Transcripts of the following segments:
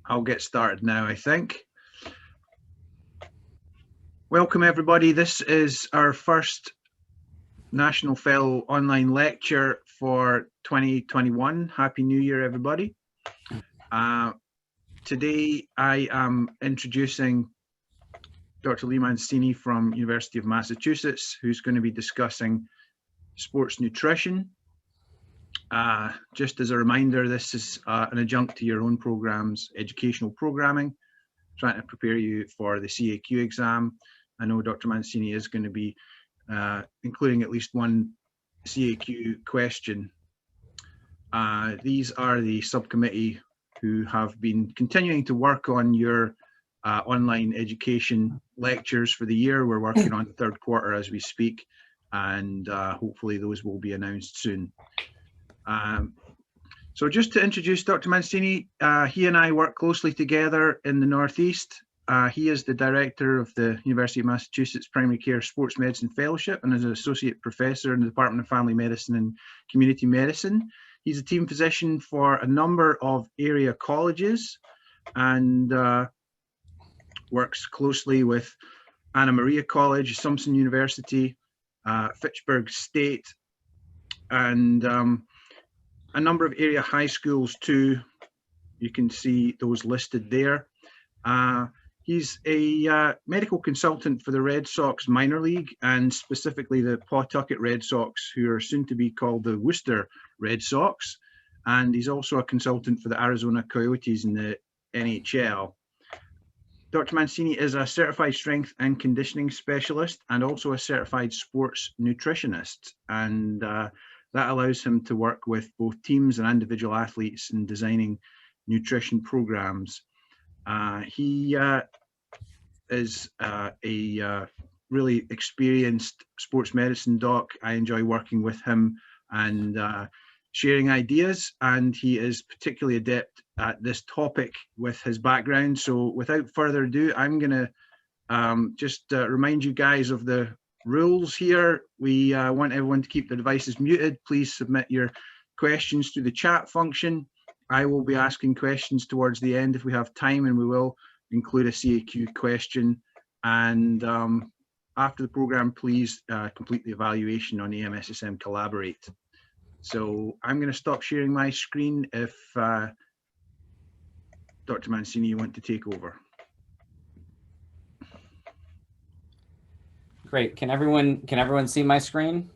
I'll get started now, I think. Welcome, everybody. This is our first National Fellow online lecture for 2021. Happy New Year, everybody. Today, I am introducing Dr. Lee Mancini from University of Massachusetts, who's going to be discussing sports nutrition. Just as a reminder, this is an adjunct to your own programs, educational programming, trying to prepare you for the CAQ exam. I know Dr. Mancini is going to be including at least one CAQ question. These are the subcommittee who have been continuing to work on your online education lectures for the year. We're working on the third quarter as we speak, and hopefully those will be announced soon. So just to introduce Dr. Mancini, he and I work closely together in the Northeast. He is the director of the University of Massachusetts Primary Care Sports Medicine Fellowship and is an associate professor in the Department of Family Medicine and Community Medicine. He's a team physician for a number of area colleges and works closely with Anna Maria College, Assumption University, Fitchburg State, and a number of area high schools too. You can see those listed there. He's a medical consultant for the Red Sox minor league and specifically the Pawtucket Red Sox, who are soon to be called the Worcester Red Sox. And he's also a consultant for the Arizona Coyotes in the NHL. Dr. Mancini is a certified strength and conditioning specialist and also a certified sports nutritionist. And that allows him to work with both teams and individual athletes in designing nutrition programs. He is a really experienced sports medicine doc. I enjoy working with him and sharing ideas, and he is particularly adept at this topic with his background. So without further ado, I'm going to just remind you guys of the rules here. We want everyone to keep their devices muted. Please submit your questions through the chat function. I will be asking questions towards the end if we have time, and we will include a CAQ question. And after the program, please complete the evaluation on AMSSM Collaborate. So I'm going to stop sharing my screen if Dr. Mancini, you want to take over. Great. Can everyone see my screen?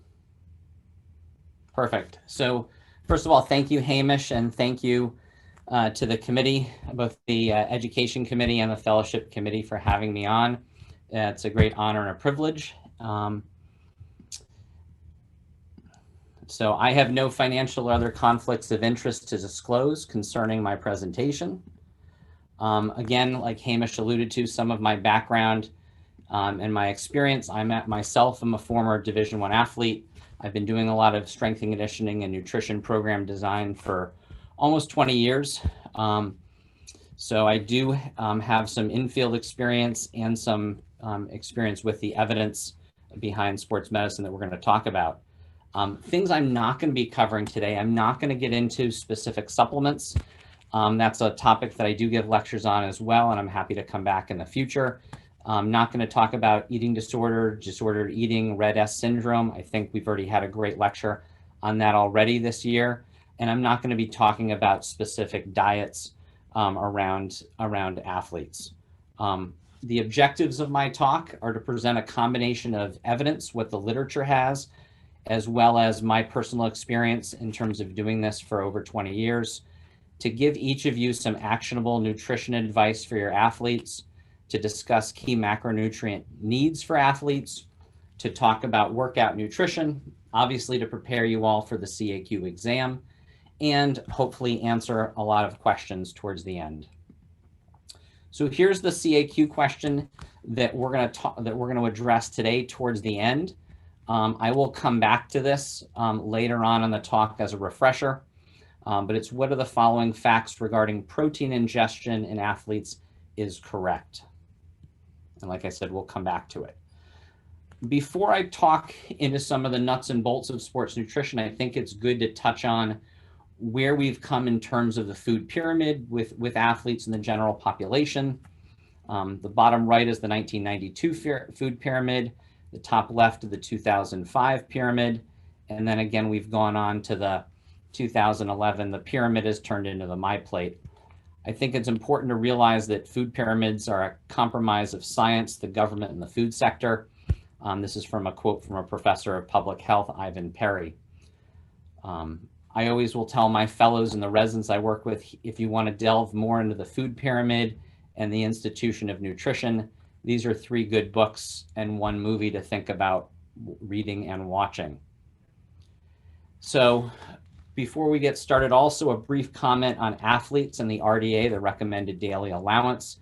Perfect. So first of all, thank you, Hamish, and thank you to the committee, both the Education Committee and the Fellowship Committee, for having me on. It's a great honor and a privilege. So I have no financial or other conflicts of interest to disclose concerning my presentation. Again, like Hamish alluded to, some of my background and my experience, I'm a former Division I athlete. I've been doing a lot of strength and conditioning and nutrition program design for almost 20 years. So I do have some in-field experience and some experience with the evidence behind sports medicine that we're going to talk about. Things I'm not going to be covering today, I'm not going to get into specific supplements. That's a topic that I do give lectures on as well, and I'm happy to come back in the future. I'm not going to talk about eating disorder, disordered eating, Red S syndrome. I think we've already had a great lecture on that already this year. And I'm not going to be talking about specific diets around athletes. The objectives of my talk are to present a combination of evidence, what the literature has, as well as my personal experience in terms of doing this for over 20 years, to give each of you some actionable nutrition advice for your athletes, to discuss key macronutrient needs for athletes, to talk about workout nutrition, obviously to prepare you all for the CAQ exam, and hopefully answer a lot of questions towards the end. So here's the CAQ question that we're going to address today towards the end. I will come back to this later on in the talk as a refresher, but it's what are the following facts regarding protein ingestion in athletes is correct? And like I said, we'll come back to it. Before I talk into some of the nuts and bolts of sports nutrition, I think it's good to touch on where we've come in terms of the food pyramid with athletes in the general population. The bottom right is the 1992 food pyramid, the top left of the 2005 pyramid, and then again, we've gone on to the 2011. The pyramid is turned into the My Plate. I think it's important to realize that food pyramids are a compromise of science, the government, and the food sector. This is from a quote from a professor of public health, Ivan Perry. I always will tell my fellows and the residents I work with, if you want to delve more into the food pyramid and the institution of nutrition, these are 3 good books and 1 movie to think about reading and watching. So before we get started, also a brief comment on athletes and the RDA, the recommended daily allowance.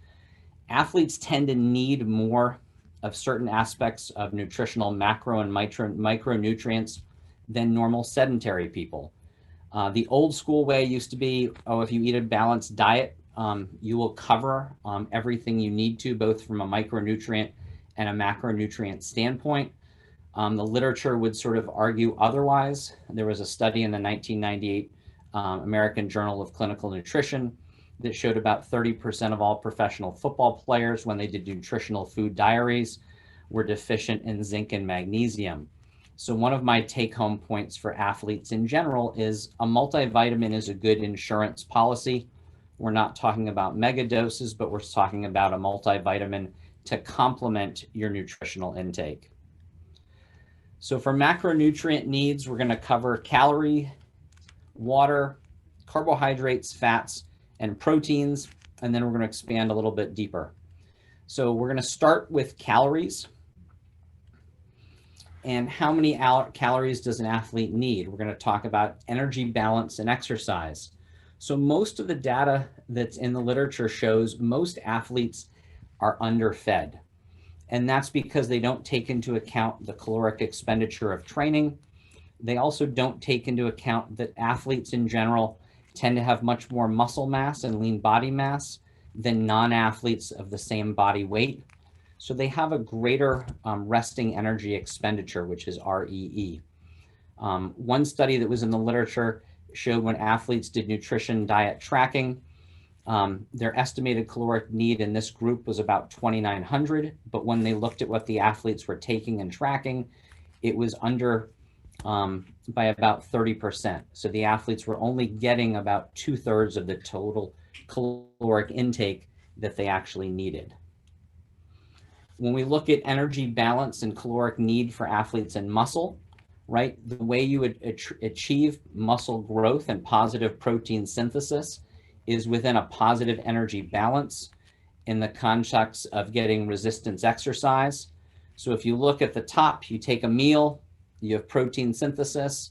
Athletes tend to need more of certain aspects of nutritional macro and micronutrients than normal sedentary people. The old school way used to be, oh, if you eat a balanced diet, you will cover everything you need to, both from a micronutrient and a macronutrient standpoint. The literature would sort of argue otherwise. There was a study in the 1998 American Journal of Clinical Nutrition that showed about 30% of all professional football players, when they did nutritional food diaries, were deficient in zinc and magnesium. So one of my take-home points for athletes in general is a multivitamin is a good insurance policy. We're not talking about mega doses, but we're talking about a multivitamin to complement your nutritional intake. So for macronutrient needs, we're going to cover calorie, water, carbohydrates, fats, and proteins, and then we're going to expand a little bit deeper. So we're going to start with calories. And how many calories does an athlete need? We're going to talk about energy balance and exercise. So most of the data that's in the literature shows most athletes are underfed. And that's because they don't take into account the caloric expenditure of training. They also don't take into account that athletes in general tend to have much more muscle mass and lean body mass than non-athletes of the same body weight. So they have a greater resting energy expenditure, which is REE. One study that was in the literature showed when athletes did nutrition diet tracking, their estimated caloric need in this group was about 2,900, but when they looked at what the athletes were taking and tracking, it was under by about 30%. So the athletes were only getting about 2/3 of the total caloric intake that they actually needed. When we look at energy balance and caloric need for athletes and muscle, right, the way you would achieve muscle growth and positive protein synthesis is within a positive energy balance in the context of getting resistance exercise. So if you look at the top, you take a meal, you have protein synthesis.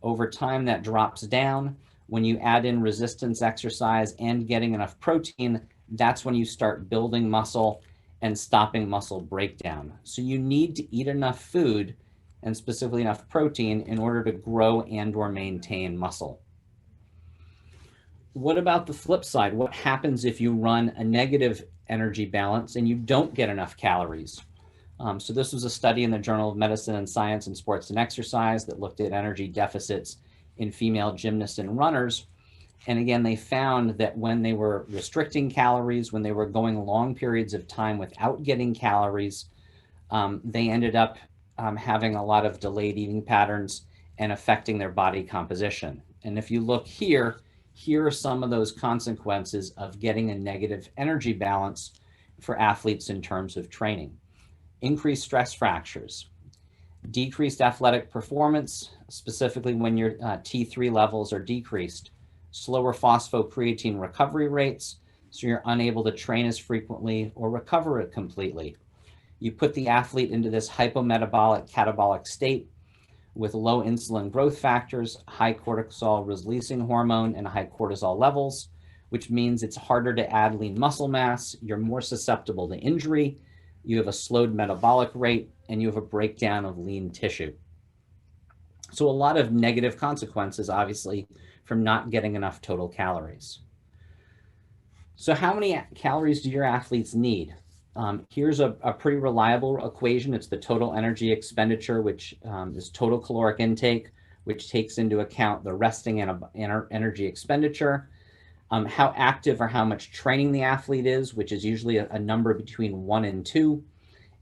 Over time, that drops down. When you add in resistance exercise and getting enough protein, that's when you start building muscle and stopping muscle breakdown. So you need to eat enough food, and specifically enough protein, in order to grow and or maintain muscle. What about the flip side? What happens if you run a negative energy balance and you don't get enough calories? So this was a study in the Journal of Medicine and Science and Sports and Exercise that looked at energy deficits in female gymnasts and runners. And again, they found that when they were restricting calories, when they were going long periods of time without getting calories, they ended up having a lot of delayed eating patterns and affecting their body composition. And if you look here, here are some of those consequences of getting a negative energy balance for athletes in terms of training. Increased stress fractures, decreased athletic performance, specifically when your T3 levels are decreased, slower phosphocreatine recovery rates, so you're unable to train as frequently or recover it completely. You put the athlete into this hypometabolic catabolic state with low insulin growth factors, high cortisol releasing hormone, and high cortisol levels, which means it's harder to add lean muscle mass, you're more susceptible to injury, you have a slowed metabolic rate, and you have a breakdown of lean tissue. So a lot of negative consequences, obviously, from not getting enough total calories. So how many calories do your athletes need? Here's a pretty reliable equation. It's the total energy expenditure, which is total caloric intake which takes into account the resting and energy expenditure, how active or how much training the athlete is, which is usually a number between 1 and 2,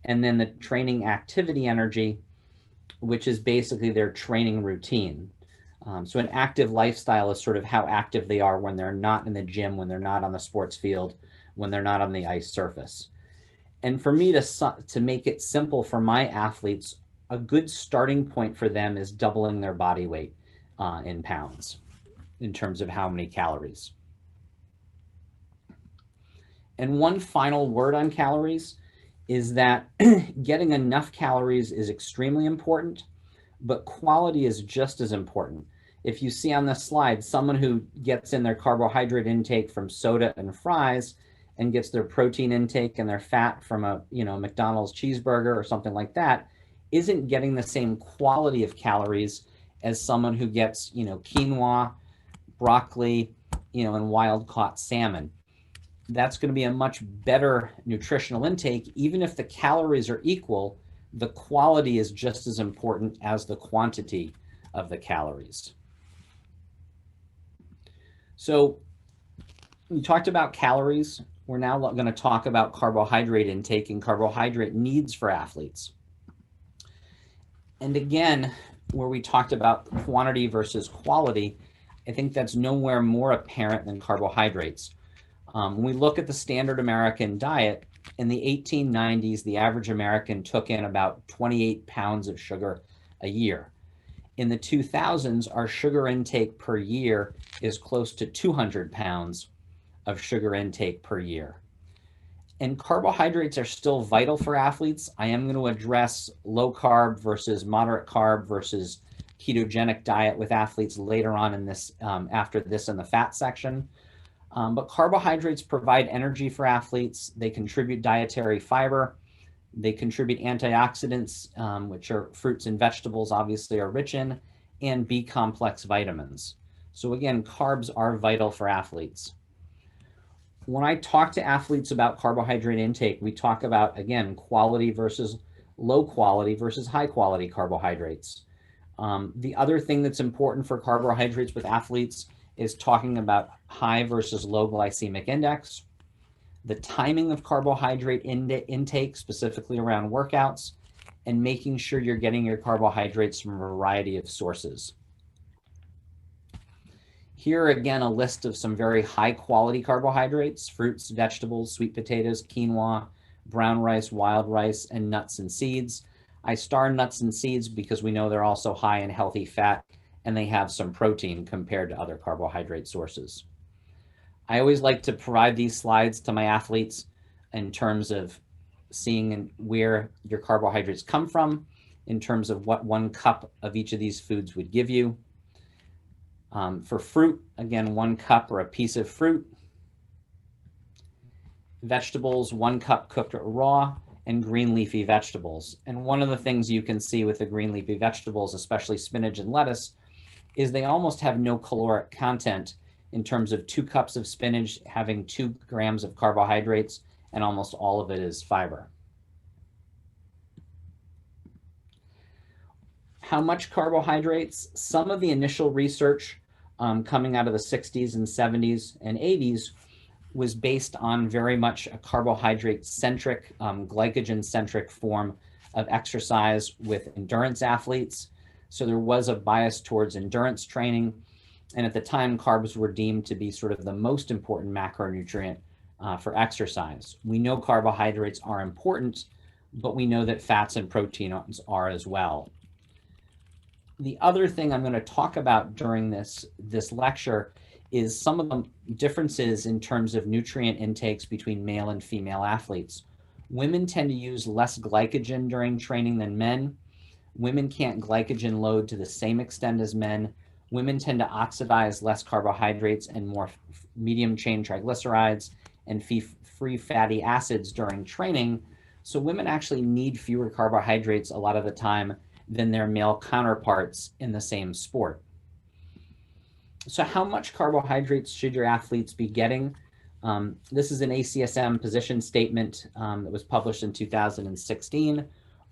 and then the training activity energy, which is basically their training routine. So an active lifestyle is sort of how active they are when they're not in the gym, when they're not on the sports field, when they're not on the ice surface. And for me to make it simple for my athletes, a good starting point for them is doubling their body weight in pounds in terms of how many calories. And one final word on calories is that getting enough calories is extremely important, but quality is just as important. If you see on this slide, someone who gets in their carbohydrate intake from soda and fries and gets their protein intake and their fat from a McDonald's cheeseburger or something like that, isn't getting the same quality of calories as someone who gets, quinoa, broccoli, and wild caught salmon. That's going to be a much better nutritional intake. Even if the calories are equal, the quality is just as important as the quantity of the calories. So we talked about calories. We're now going to talk about carbohydrate intake and carbohydrate needs for athletes. And again, where we talked about quantity versus quality, I think that's nowhere more apparent than carbohydrates. When we look at the standard American diet, in the 1890s, the average American took in about 28 pounds of sugar a year. In the 2000s, our sugar intake per year is close to 200 pounds of sugar intake per year. And carbohydrates are still vital for athletes. I am going to address low carb versus moderate carb versus ketogenic diet with athletes later on in this, after this in the fat section. But carbohydrates provide energy for athletes. They contribute dietary fiber. They contribute antioxidants, which are fruits and vegetables obviously are rich in, and B complex vitamins. So again, carbs are vital for athletes. When I talk to athletes about carbohydrate intake, we talk about, again, quality versus low quality versus high quality carbohydrates. The other thing that's important for carbohydrates with athletes is talking about high versus low glycemic index, the timing of carbohydrate intake, specifically around workouts, and making sure you're getting your carbohydrates from a variety of sources. Here again, a list of some very high quality carbohydrates: fruits, vegetables, sweet potatoes, quinoa, brown rice, wild rice, and nuts and seeds. I star nuts and seeds because we know they're also high in healthy fat and they have some protein compared to other carbohydrate sources. I always like to provide these slides to my athletes in terms of seeing where your carbohydrates come from, in terms of what 1 cup of each of these foods would give you. For fruit, again, 1 cup or a piece of fruit. Vegetables, 1 cup cooked raw, and green leafy vegetables. And one of the things you can see with the green leafy vegetables, especially spinach and lettuce, is they almost have no caloric content, in terms of 2 cups of spinach having 2 grams of carbohydrates, and almost all of it is fiber. How much carbohydrates? Some of the initial research coming out of the 60s and 70s and 80s was based on very much a carbohydrate-centric, glycogen-centric form of exercise with endurance athletes. So there was a bias towards endurance training. And at the time, carbs were deemed to be sort of the most important macronutrient for exercise. We know carbohydrates are important, but we know that fats and proteins are as well. The other thing I'm going to talk about during this lecture is some of the differences in terms of nutrient intakes between male and female athletes. Women tend to use less glycogen during training than men. Women can't glycogen load to the same extent as men. Women tend to oxidize less carbohydrates and more medium chain triglycerides and free fatty acids during training. So women actually need fewer carbohydrates a lot of the time than their male counterparts in the same sport. So how much carbohydrates should your athletes be getting? This is an ACSM position statement that was published in 2016,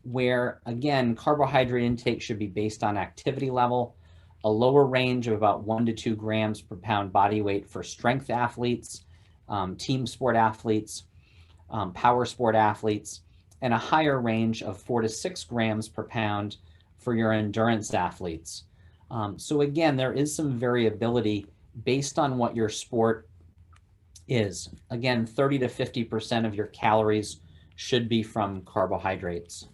where again, carbohydrate intake should be based on activity level. a lower range of about 1 to 2 grams per pound body weight for strength athletes, team sport athletes, power sport athletes, and a higher range of 4 to 6 grams per pound for your endurance athletes. So again, there is some variability based on what your sport is. Again, 30 to 50% of your calories should be from carbohydrates.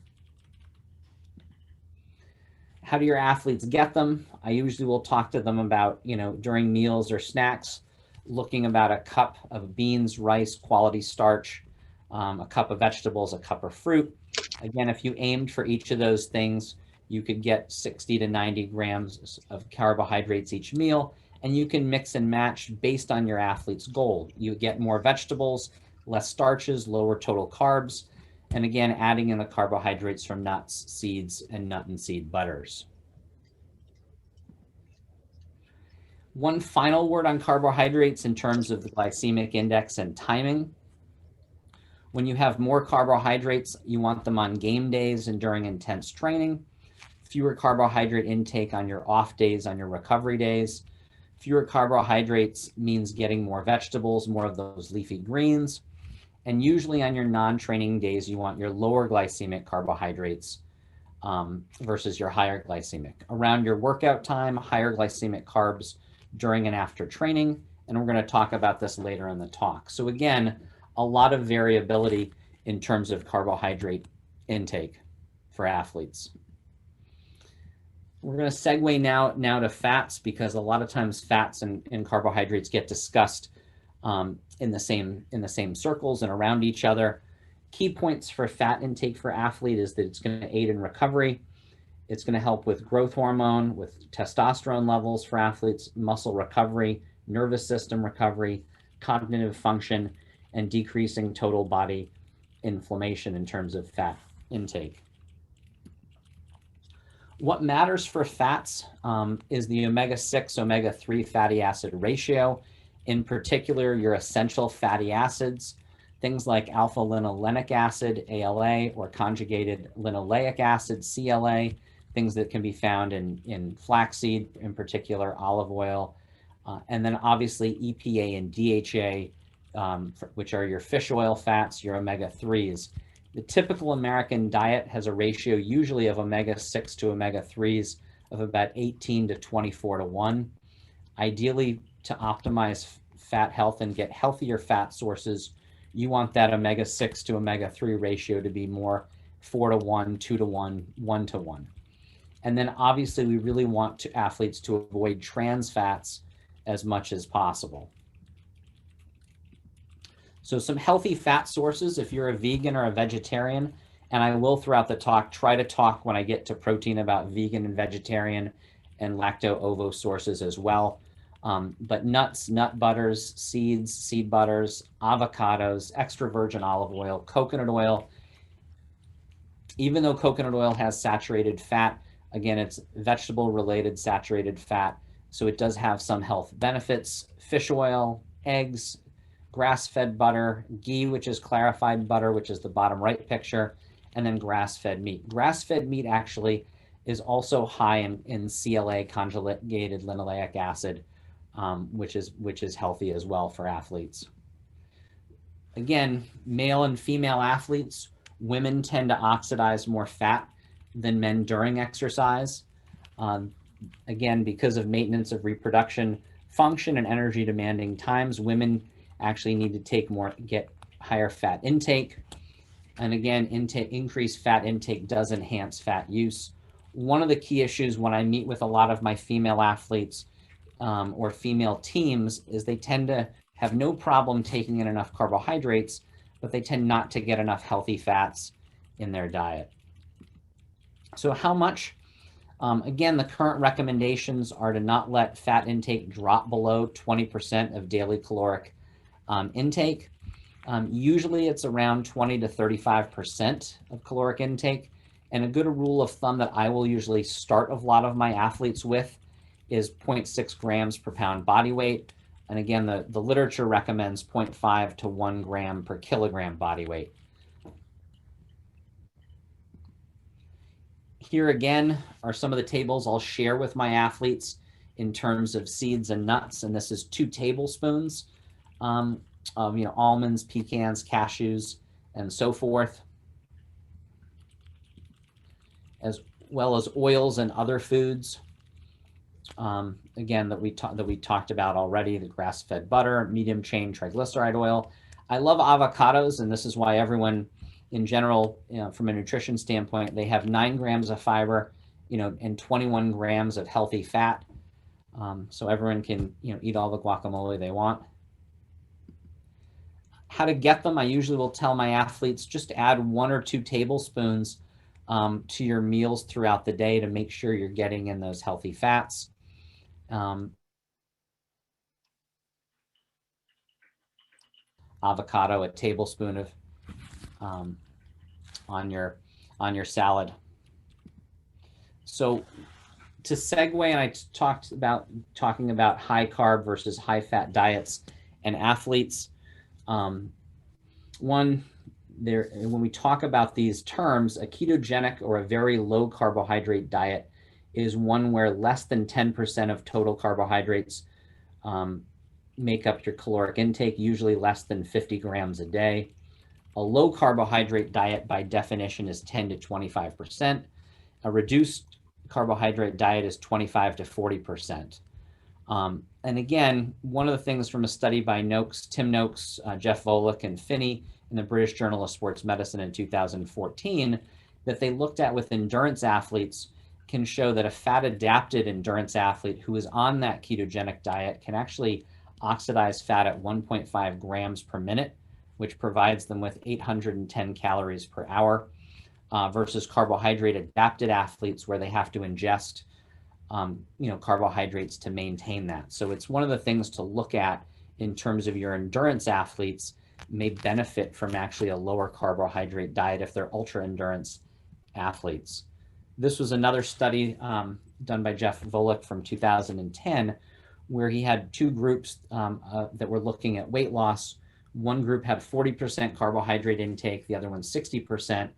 How do your athletes get them? I usually will talk to them about, during meals or snacks, looking about a cup of beans, rice, quality starch, a cup of vegetables, a cup of fruit. Again, if you aimed for each of those things, you could get 60 to 90 grams of carbohydrates each meal, and you can mix and match based on your athlete's goal. You get more vegetables, less starches, lower total carbs, and again, adding in the carbohydrates from nuts, seeds, and nut and seed butters. One final word on carbohydrates in terms of the glycemic index and timing. When you have more carbohydrates, you want them on game days and during intense training. Fewer carbohydrate intake on your off days, on your recovery days. Fewer carbohydrates means getting more vegetables, more of those leafy greens. And usually on your non-training days, you want your lower glycemic carbohydrates versus your higher glycemic. Around your workout time, higher glycemic carbs during and after training. And we're going to talk about this later in the talk. So again, a lot of variability in terms of carbohydrate intake for athletes. We're going to segue now to fats, because a lot of times fats and carbohydrates get discussed in the same circles and around each other. Key points for fat intake for athlete is that it's going to aid in recovery. It's going to help with growth hormone, with testosterone levels for athletes, muscle recovery, nervous system recovery, cognitive function, and decreasing total body inflammation in terms of fat intake. What matters for fats is the omega-6, omega-3 fatty acid ratio. In particular, your essential fatty acids, things like alpha-linolenic acid, ALA, or conjugated linoleic acid, CLA, things that can be found in flaxseed, in particular olive oil, and then obviously EPA and DHA, which are your fish oil fats, your omega-3s. The typical American diet has a ratio usually of omega-6 to omega-3s of about 18 to 24 to 1. Ideally, to optimize fat health and get healthier fat sources, you want that omega-6 to omega-3 ratio to be more 4 to 1, 2 to 1, 1 to 1. And then obviously we really want athletes to avoid trans fats as much as possible. So some healthy fat sources, if you're a vegan or a vegetarian, and I will throughout the talk try to talk when I get to protein about vegan and vegetarian and lacto-ovo sources as well. But nuts, nut butters, seeds, seed butters, avocados, extra virgin olive oil, coconut oil. Even though coconut oil has saturated fat, again, it's vegetable-related saturated fat, so it does have some health benefits. Fish oil, eggs, grass-fed butter, ghee, which is clarified butter, which is the bottom right picture, and then grass-fed meat. Grass-fed meat actually is also high in CLA, conjugated linoleic acid, which is healthy as well for athletes. Again, male and female athletes, women tend to oxidize more fat than men during exercise. Again, because of maintenance of reproduction function and energy demanding times, women actually need to get higher fat intake. And again, increased fat intake does enhance fat use. One of the key issues when I meet with a lot of my female athletes or female teams is they tend to have no problem taking in enough carbohydrates, but they tend not to get enough healthy fats in their diet. So how much? Again, the current recommendations are to not let fat intake drop below 20% of daily caloric intake. Usually it's around 20 to 35% of caloric intake. And a good rule of thumb that I will usually start a lot of my athletes with is 0.6 grams per pound body weight. And again, the literature recommends 0.5 to 1 gram per kilogram body weight. Here again are some of the tables I'll share with my athletes in terms of seeds and nuts. And this is 2 tablespoons of almonds, pecans, cashews, and so forth, as well as oils and other foods. Again, that we talked about already, the grass-fed butter, medium chain triglyceride oil. I love avocados, and this is why everyone in general, from a nutrition standpoint, they have 9 grams of fiber, and 21 grams of healthy fat. So everyone can, eat all the guacamole they want. How to get them, I usually will tell my athletes just add 1 or 2 tablespoons to your meals throughout the day to make sure you're getting in those healthy fats. Avocado, a tablespoon of on your salad. So to segue, and I talking about high carb versus high fat diets and athletes. When we talk about these terms, a ketogenic or a very low carbohydrate diet is one where less than 10% of total carbohydrates make up your caloric intake, usually less than 50 grams a day. A low carbohydrate diet by definition is 10 to 25%. A reduced carbohydrate diet is 25 to 40%. And again, one of the things from a study by Tim Noakes, Jeff Volek, and Finney in the British Journal of Sports Medicine in 2014, that they looked at with endurance athletes can show that a fat-adapted endurance athlete who is on that ketogenic diet can actually oxidize fat at 1.5 grams per minute, which provides them with 810 calories per hour, versus carbohydrate-adapted athletes where they have to ingest carbohydrates to maintain that. So it's one of the things to look at in terms of your endurance athletes may benefit from actually a lower carbohydrate diet if they're ultra endurance athletes. This was another study done by Jeff Volek from 2010, where he had 2 groups that were looking at weight loss. One group had 40% carbohydrate intake, the other one 60%.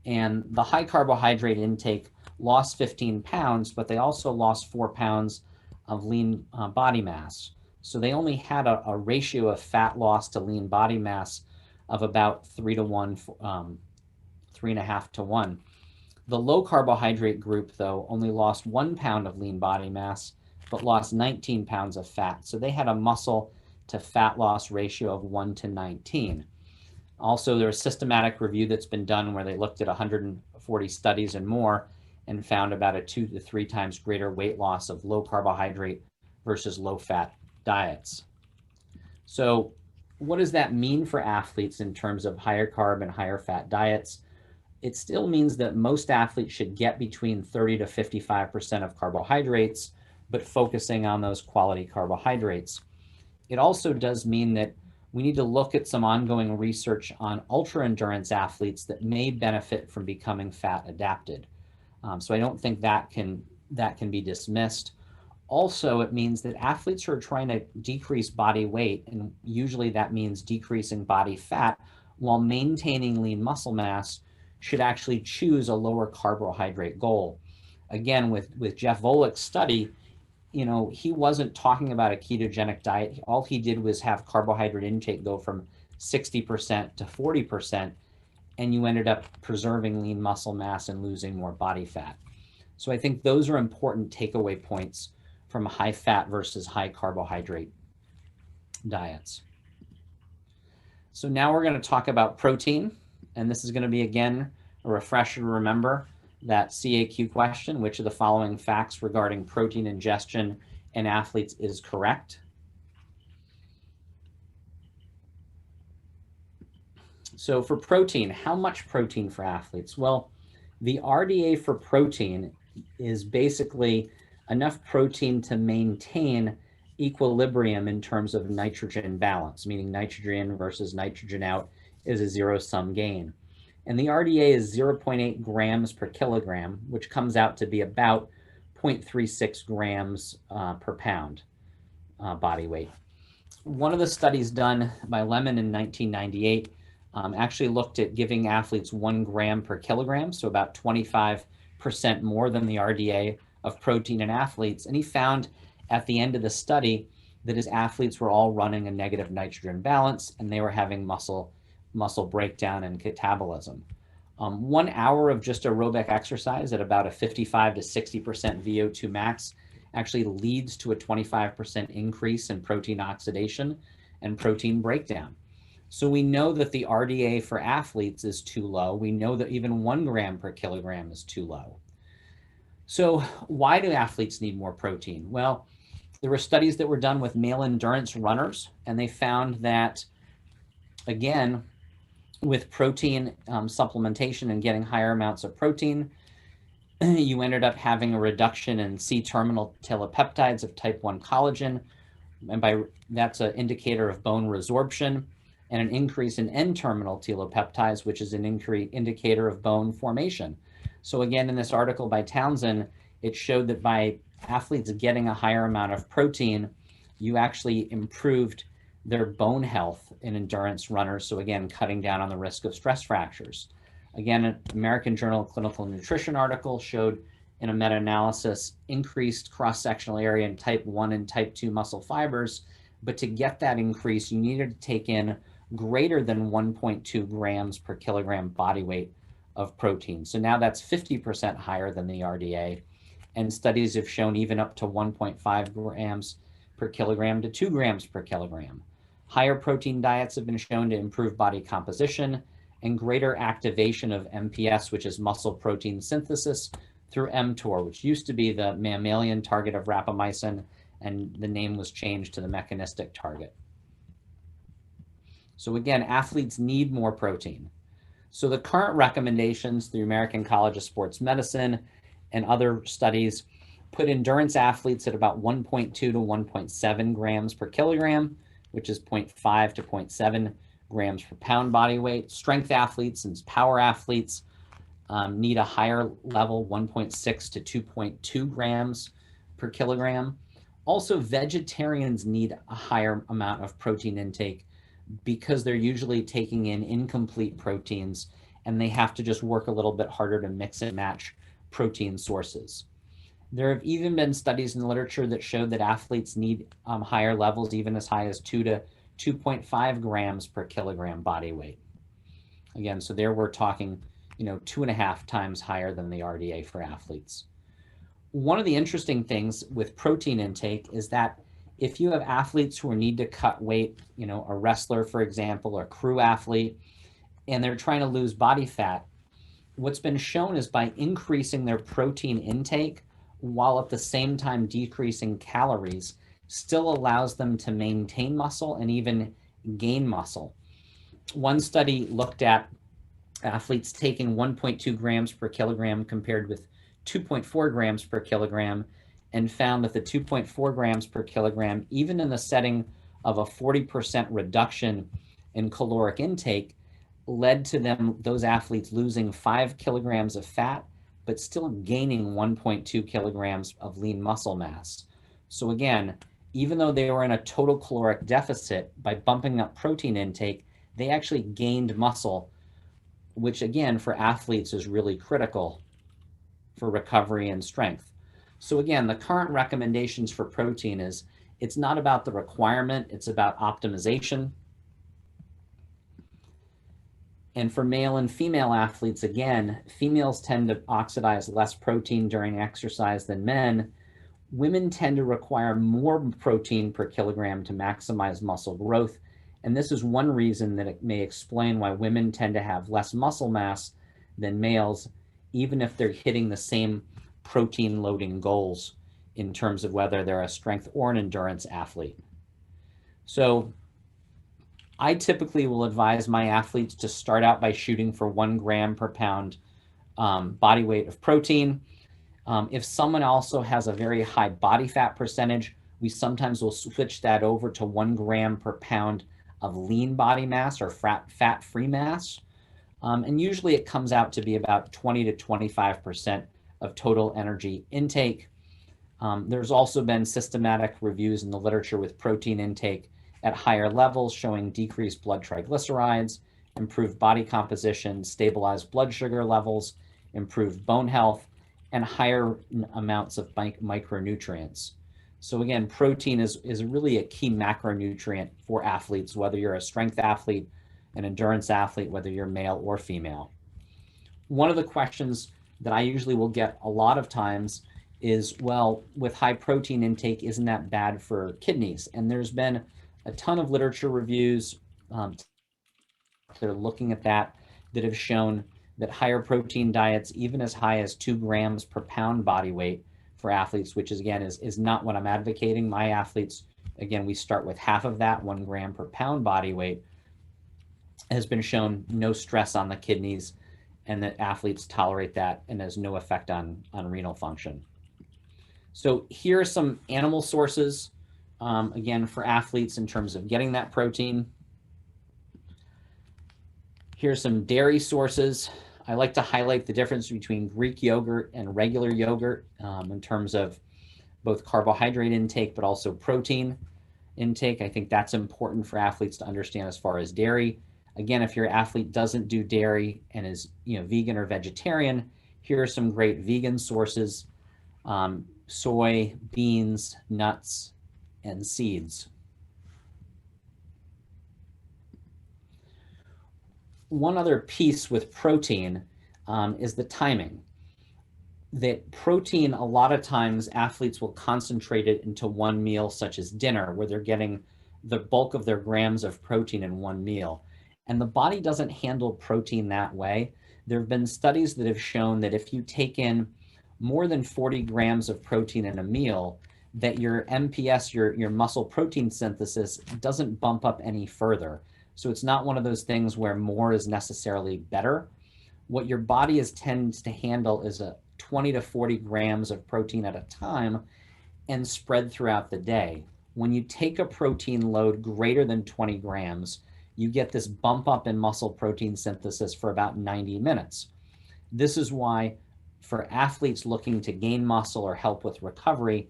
And the high carbohydrate intake lost 15 pounds, but they also lost 4 pounds of lean body mass. So they only had a ratio of fat loss to lean body mass of about 3 to 1, 3.5 to 1. The low carbohydrate group, though, only lost 1 pound of lean body mass, but lost 19 pounds of fat. So they had a muscle to fat loss ratio of 1 to 19. Also, there's a systematic review that's been done where they looked at 140 studies and more and found about a 2 to 3 times greater weight loss of low carbohydrate versus low fat diets. So what does that mean for athletes in terms of higher carb and higher fat diets? It still means that most athletes should get between 30 to 55% of carbohydrates, but focusing on those quality carbohydrates. It also does mean that we need to look at some ongoing research on ultra endurance athletes that may benefit from becoming fat adapted. So I don't think that can be dismissed. Also, it means that athletes who are trying to decrease body weight, and usually that means decreasing body fat while maintaining lean muscle mass, should actually choose a lower carbohydrate goal. Again, with Jeff Volek's study, he wasn't talking about a ketogenic diet. All he did was have carbohydrate intake go from 60% to 40%, and you ended up preserving lean muscle mass and losing more body fat. So I think those are important takeaway points from high fat versus high carbohydrate diets. So now we're going to talk about protein, and this is going to be, again, a refresher to remember that CAQ question: which of the following facts regarding protein ingestion in athletes is correct? So for protein, how much protein for athletes? Well, the RDA for protein is basically enough protein to maintain equilibrium in terms of nitrogen balance, meaning nitrogen in versus nitrogen out is a zero-sum game. And the RDA is 0.8 grams per kilogram, which comes out to be about 0.36 grams per pound body weight. One of the studies done by Lemon in 1998 actually looked at giving athletes 1 gram per kilogram, so about 25% 8% more than the RDA of protein in athletes. And he found at the end of the study that his athletes were all running a negative nitrogen balance, and they were having muscle breakdown and catabolism. 1 hour of just aerobic exercise at about a 55 to 60% VO2 max actually leads to a 25% increase in protein oxidation and protein breakdown. So we know that the RDA for athletes is too low. We know that even 1 gram per kilogram is too low. So why do athletes need more protein? Well, there were studies that were done with male endurance runners, and they found that, again, with protein supplementation and getting higher amounts of protein, you ended up having a reduction in C-terminal telepeptides of type 1 collagen, and that's an indicator of bone resorption, and an increase in N-terminal telepeptides, which is an indicator of bone formation. So again, in this article by Townsend, it showed that by athletes getting a higher amount of protein, you actually improved their bone health in endurance runners. So again, cutting down on the risk of stress fractures. Again, an American Journal of Clinical Nutrition article showed in a meta-analysis increased cross-sectional area in type 1 and type 2 muscle fibers. But to get that increase, you needed to take in greater than 1.2 grams per kilogram body weight of protein. So now that's 50% higher than the RDA. And studies have shown even up to 1.5 grams per kilogram to 2 grams per kilogram. Higher protein diets have been shown to improve body composition and greater activation of MPS, which is muscle protein synthesis, through mTOR, which used to be the mammalian target of rapamycin, and the name was changed to the mechanistic target. So again, athletes need more protein. So the current recommendations through American College of Sports Medicine and other studies put endurance athletes at about 1.2 to 1.7 grams per kilogram, which is 0.5 to 0.7 grams per pound body weight. Strength athletes and power athletes need a higher level, 1.6 to 2.2 grams per kilogram. Also, vegetarians need a higher amount of protein intake because they're usually taking in incomplete proteins, and they have to just work a little bit harder to mix and match protein sources. There have even been studies in the literature that showed that athletes need higher levels, even as high as 2 to 2.5 grams per kilogram body weight. Again, so there we're talking, 2.5 times higher than the RDA for athletes. One of the interesting things with protein intake is that if you have athletes who need to cut weight, a wrestler, for example, or a crew athlete, and they're trying to lose body fat, what's been shown is by increasing their protein intake while at the same time decreasing calories, still allows them to maintain muscle and even gain muscle. One study looked at athletes taking 1.2 grams per kilogram compared with 2.4 grams per kilogram, and found that the 2.4 grams per kilogram, even in the setting of a 40% reduction in caloric intake, led to those athletes losing 5 kilograms of fat, but still gaining 1.2 kilograms of lean muscle mass. So again, even though they were in a total caloric deficit, by bumping up protein intake, they actually gained muscle, which again, for athletes is really critical for recovery and strength. So again, the current recommendations for protein is, it's not about the requirement, it's about optimization. And for male and female athletes, again, females tend to oxidize less protein during exercise than men. Women tend to require more protein per kilogram to maximize muscle growth. And this is one reason that it may explain why women tend to have less muscle mass than males, even if they're hitting the same protein loading goals in terms of whether they're a strength or an endurance athlete. So I typically will advise my athletes to start out by shooting for 1 gram per pound body weight of protein. If someone also has a very high body fat percentage, we sometimes will switch that over to 1 gram per pound of lean body mass or fat-free mass. And usually it comes out to be about 20 to 25% of total energy intake. There's also been systematic reviews in the literature with protein intake at higher levels showing decreased blood triglycerides, improved body composition, stabilized blood sugar levels, improved bone health, and higher amounts of micronutrients. So again, protein is really a key macronutrient for athletes, whether you're a strength athlete, an endurance athlete, whether you're male or female. One of the questions that I usually will get a lot of times is, well, with high protein intake, isn't that bad for kidneys? And there's been a ton of literature reviews they're looking at that have shown that higher protein diets, even as high as 2 grams per pound body weight for athletes, which is, again, is not what I'm advocating. My athletes, again, we start with half of that, 1 gram per pound body weight, has been shown no stress on the kidneys, and that athletes tolerate that and has no effect on renal function. So here are some animal sources, again, for athletes in terms of getting that protein. Here's some dairy sources. I like to highlight the difference between Greek yogurt and regular yogurt in terms of both carbohydrate intake, but also protein intake. I think that's important for athletes to understand as far as dairy. Again, if your athlete doesn't do dairy and is vegan or vegetarian, here are some great vegan sources: soy, beans, nuts, and seeds. One other piece with protein is the timing. That protein, a lot of times athletes will concentrate it into one meal, such as dinner, where they're getting the bulk of their grams of protein in one meal. And the body doesn't handle protein that way. There have been studies that have shown that if you take in more than 40 grams of protein in a meal, that your MPS, your muscle protein synthesis, doesn't bump up any further. So it's not one of those things where more is necessarily better. What your body tends to handle is a 20 to 40 grams of protein at a time and spread throughout the day. When you take a protein load greater than 20 grams, you get this bump up in muscle protein synthesis for about 90 minutes. This is why for athletes looking to gain muscle or help with recovery,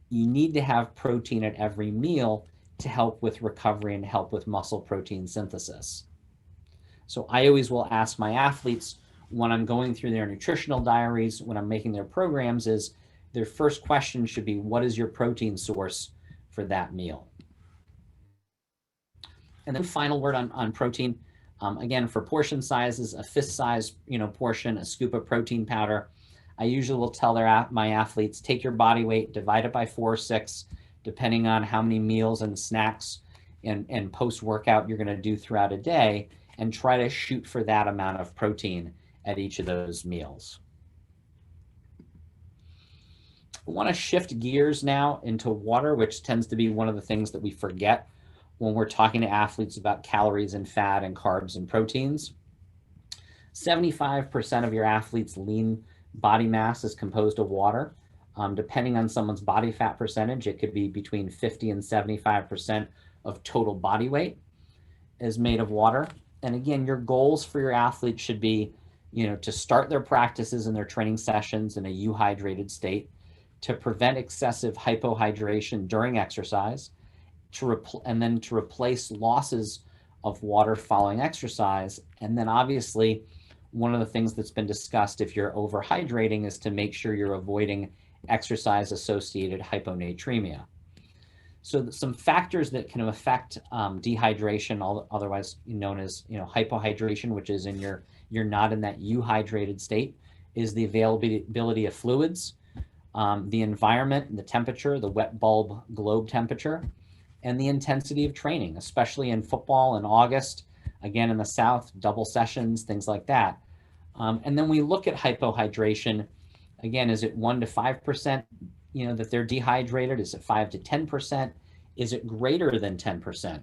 you need to have protein at every meal to help with recovery and help with muscle protein synthesis. So I always will ask my athletes when I'm going through their nutritional diaries, when I'm making their programs, is their first question should be, what is your protein source for that meal? And then final word on protein, again, for portion sizes, a fist size portion, a scoop of protein powder. I usually will tell my athletes, take your body weight, divide it by 4 or 6, depending on how many meals and snacks and post-workout you're going to do throughout a day, and try to shoot for that amount of protein at each of those meals. I want to shift gears now into water, which tends to be one of the things that we forget when we're talking to athletes about calories and fat and carbs and proteins. 75% of your athletes' lean body mass is composed of water. Depending on someone's body fat percentage, it could be between 50 and 75% of total body weight is made of water. And again, your goals for your athletes should be, to start their practices and their training sessions in a euhydrated state, to prevent excessive hypohydration during exercise, and then to replace losses of water following exercise. And then obviously, one of the things that's been discussed if you're overhydrating is to make sure you're avoiding exercise-associated hyponatremia. So some factors that can affect dehydration, otherwise known as hypohydration, which is you're not in that euhydrated state, is the availability of fluids, the environment, the temperature, the wet bulb globe temperature, and the intensity of training, especially in football in August, again in the South, double sessions, things like that. And then we look at hypohydration. Again, is it 1 to 5%, that they're dehydrated? Is it 5 to 10%? Is it greater than 10%?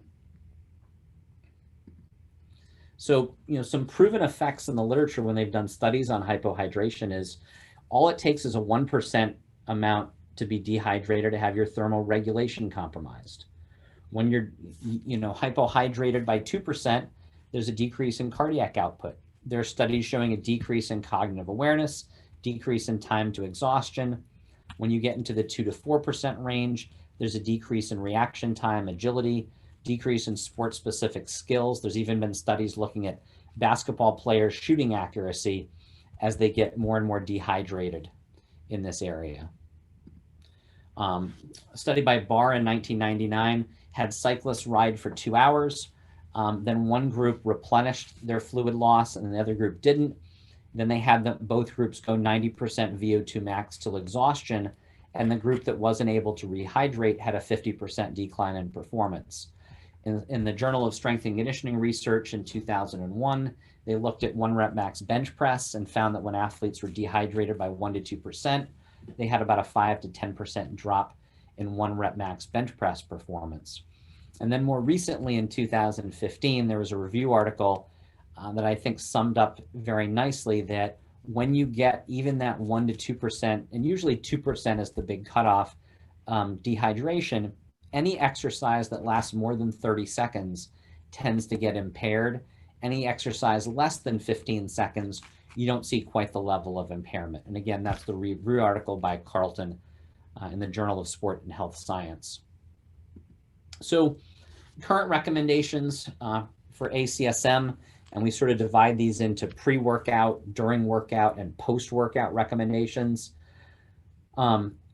So, some proven effects in the literature when they've done studies on hypohydration is all it takes is a 1% amount to be dehydrated to have your thermal regulation compromised. When you're, hypohydrated by 2%, there's a decrease in cardiac output. There are studies showing a decrease in cognitive awareness, decrease in time to exhaustion. When you get into the 2 to 4% range, there's a decrease in reaction time, agility, decrease in sport-specific skills. There's even been studies looking at basketball players' shooting accuracy as they get more and more dehydrated. in this area. A study by Barr in 1999 had cyclists ride for 2 hours. Then one group replenished their fluid loss and the other group didn't. Then they had both groups go 90% VO2 max till exhaustion, and the group that wasn't able to rehydrate had a 50% decline in performance. In the Journal of Strength and Conditioning Research in 2001, they looked at 1 rep max bench press and found that when athletes were dehydrated by 1 to 2%, they had about a 5 to 10% drop in 1 rep max bench press performance. And then more recently in 2015, there was a review article that I think summed up very nicely that when you get even that 1 to 2%, and usually 2% is the big cutoff, dehydration, any exercise that lasts more than 30 seconds tends to get impaired. Any exercise less than 15 seconds, you don't see quite the level of impairment. And again, that's the review article by Carlton in the Journal of Sport and Health Science. So current recommendations for ACSM, and we sort of divide these into pre-workout, during workout, and post-workout recommendations.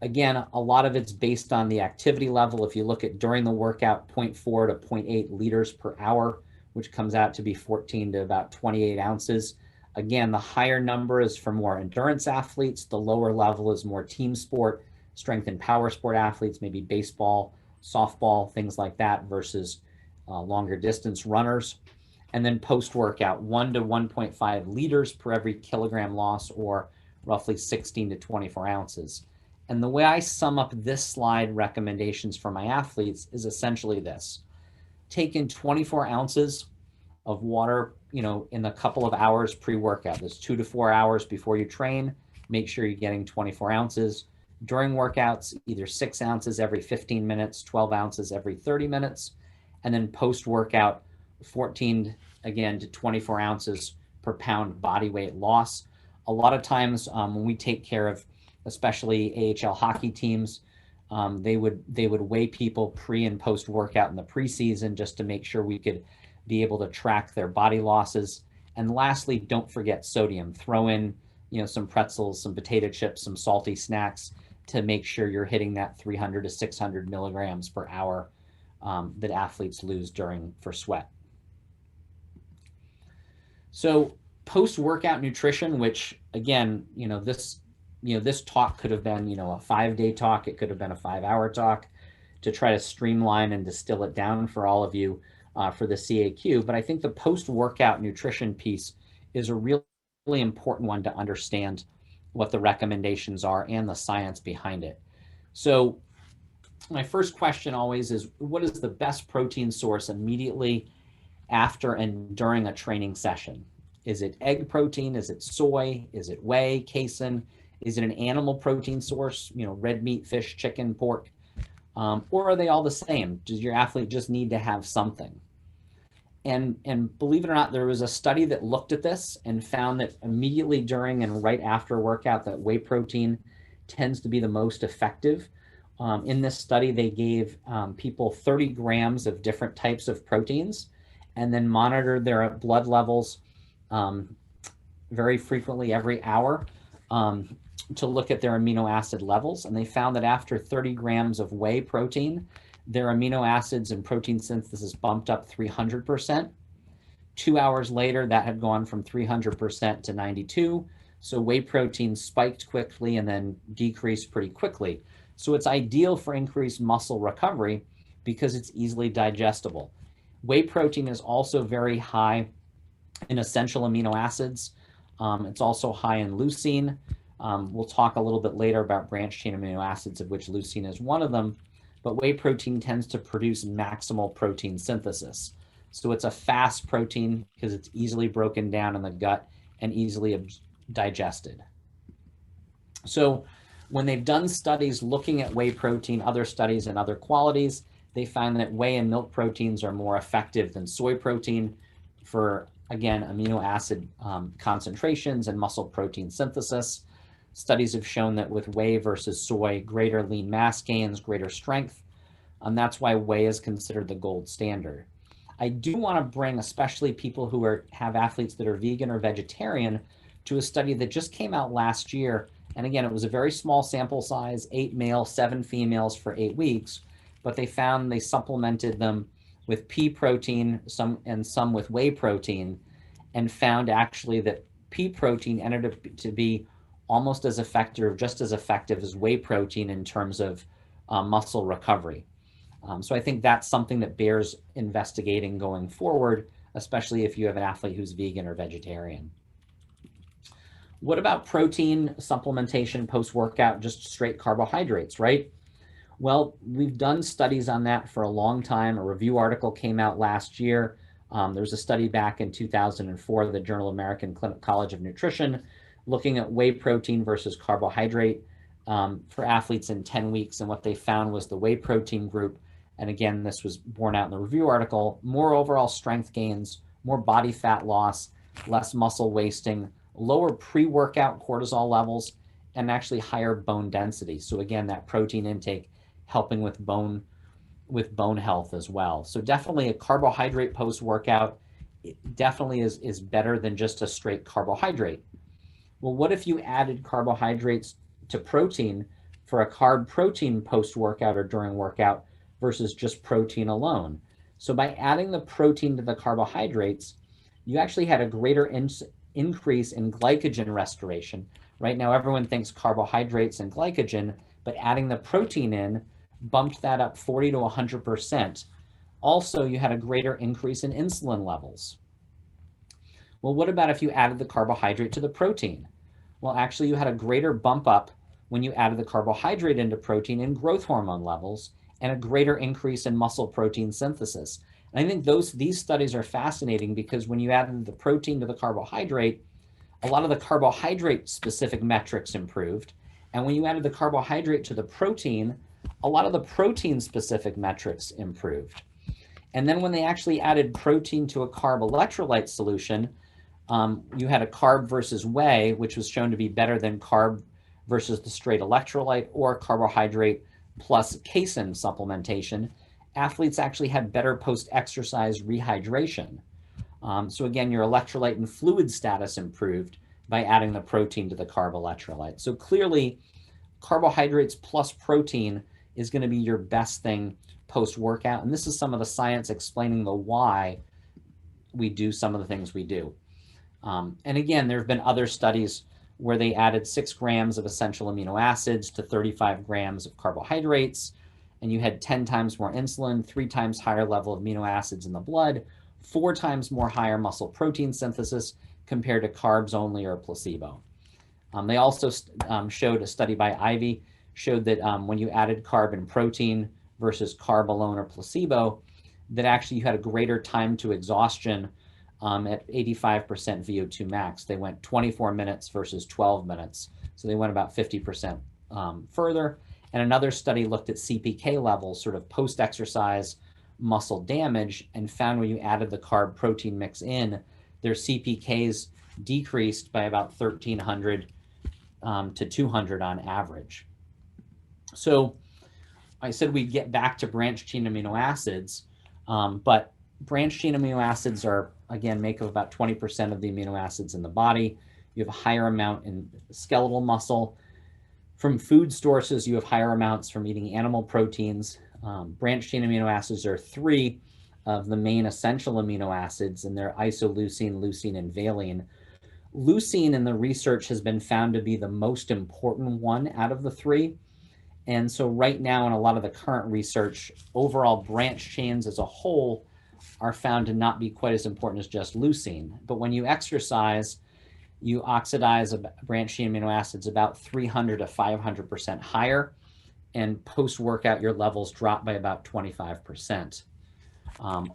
Again, a lot of it's based on the activity level. If you look at during the workout, 0.4 to 0.8 liters per hour, which comes out to be 14 to about 28 ounces. Again, the higher number is for more endurance athletes. The lower level is more team sport, strength and power sport athletes, maybe baseball, softball, things like that, versus longer distance runners. And then post-workout, 1 to 1.5 liters per every kilogram loss, or roughly 16 to 24 ounces. And the way I sum up this slide recommendations for my athletes is essentially this. Take in 24 ounces of water, in a couple of hours pre-workout. That's 2 to 4 hours before you train. Make sure you're getting 24 ounces. During workouts, either 6 ounces every 15 minutes, 12 ounces every 30 minutes. And then post-workout, 14, again, to 24 ounces per pound body weight loss. A lot of times when we take care of, especially AHL hockey teams, they would weigh people pre and post workout in the preseason just to make sure we could be able to track their body losses. And lastly, don't forget sodium. Throw in, some pretzels, some potato chips, some salty snacks to make sure you're hitting that 300 to 600 milligrams per hour that athletes lose for sweat. So post-workout nutrition, which again, this talk could have been, a 5-day talk. It could have been a 5-hour talk to try to streamline and distill it down for all of you for the CAQ. But I think the post-workout nutrition piece is a really important one to understand what the recommendations are and the science behind it. So my first question always is, what is the best protein source immediately after and during a training session? Is it egg protein? Is it soy? Is it whey, casein? Is it an animal protein source, red meat, fish, chicken, pork? Or are they all the same? Does your athlete just need to have something? And believe it or not, there was a study that looked at this and found that immediately during and right after a workout, that whey protein tends to be the most effective. In this study, they gave people 30 grams of different types of proteins and then monitored their blood levels very frequently every hour to look at their amino acid levels. And they found that after 30 grams of whey protein, their amino acids and protein synthesis bumped up 300%. 2 hours later, that had gone from 300% to 92. So whey protein spiked quickly and then decreased pretty quickly. So it's ideal for increased muscle recovery because it's easily digestible. Whey protein is also very high in essential amino acids. It's also high in leucine. We'll talk a little bit later about branched chain amino acids, of which leucine is one of them. But whey protein tends to produce maximal protein synthesis. So it's a fast protein because it's easily broken down in the gut and easily digested. So when they've done studies looking at whey protein, other studies and other qualities, they find that whey and milk proteins are more effective than soy protein for, again, amino acid concentrations and muscle protein synthesis. Studies have shown that with whey versus soy, greater lean mass gains, greater strength, and that's why whey is considered the gold standard. I do want to bring especially people who have athletes that are vegan or vegetarian to a study that just came out last year And again, it was a very small sample size, 8 males, 7 females for 8 weeks, but they found they supplemented them with pea protein, some with whey protein, and found actually that pea protein ended up to be almost as effective, just as effective as whey protein in terms of muscle recovery. So I think that's something that bears investigating going forward, especially if you have an athlete who's vegan or vegetarian. What about protein supplementation post-workout, just straight carbohydrates, right? Well, we've done studies on that for a long time. A review article came out last year. There was a study back in 2004, the Journal of American College of Nutrition, looking at whey protein versus carbohydrate for athletes in 10 weeks. And what they found was the whey protein group, and again, this was borne out in the review article, more overall strength gains, more body fat loss, less muscle wasting, lower pre-workout cortisol levels, and actually higher bone density. So again, that protein intake helping with bone health as well. So definitely a carbohydrate post-workout definitely is better than just a straight carbohydrate. Well, what if you added carbohydrates to protein for a carb protein post-workout or during workout versus just protein alone? So by adding the protein to the carbohydrates, you actually had a greater increase in glycogen restoration. Right now, everyone thinks carbohydrates and glycogen, but adding the protein in bumped that up 40 to 100%. Also, you had a greater increase in insulin levels. Well, what about if you added the carbohydrate to the protein? Well, actually, you had a greater bump up when you added the carbohydrate into protein in growth hormone levels and a greater increase in muscle protein synthesis. And I think these studies are fascinating because when you added the protein to the carbohydrate, a lot of the carbohydrate specific metrics improved. And when you added the carbohydrate to the protein, a lot of the protein specific metrics improved. And then when they actually added protein to a carb electrolyte solution, you had a carb versus whey, which was shown to be better than carb versus the straight electrolyte or carbohydrate plus casein supplementation. Athletes actually had better post-exercise rehydration. So again, your electrolyte and fluid status improved by adding the protein to the carb electrolyte. So clearly, carbohydrates plus protein is going to be your best thing post-workout. And this is some of the science explaining the why we do some of the things we do. And again, there have been other studies where they added 6 grams of essential amino acids to 35 grams of carbohydrates, and you had 10 times more insulin, 3 times higher level of amino acids in the blood, 4 times more higher muscle protein synthesis compared to carbs only or placebo. They also showed a study by Ivy, showed that when you added carb and protein versus carb alone or placebo, that actually you had a greater time to exhaustion at 85% VO2 max. They went 24 minutes versus 12 minutes. So they went about 50% further. And another study looked at CPK levels, sort of post-exercise muscle damage, and found when you added the carb protein mix in, their CPKs decreased by about 1,300 to 200 on average. So I said we'd get back to branched chain amino acids, but branched chain amino acids are, again, make up about 20% of the amino acids in the body. You have a higher amount in skeletal muscle. From food sources, you have higher amounts from eating animal proteins. Branched chain amino acids are 3 of the main essential amino acids, and they're isoleucine, leucine, and valine. Leucine in the research has been found to be the most important one out of the 3. And so right now in a lot of the current research, overall branch chains as a whole are found to not be quite as important as just leucine. But when you exercise, you oxidize branched chain amino acids about 300 to 500% higher. And post-workout, your levels drop by about 25%.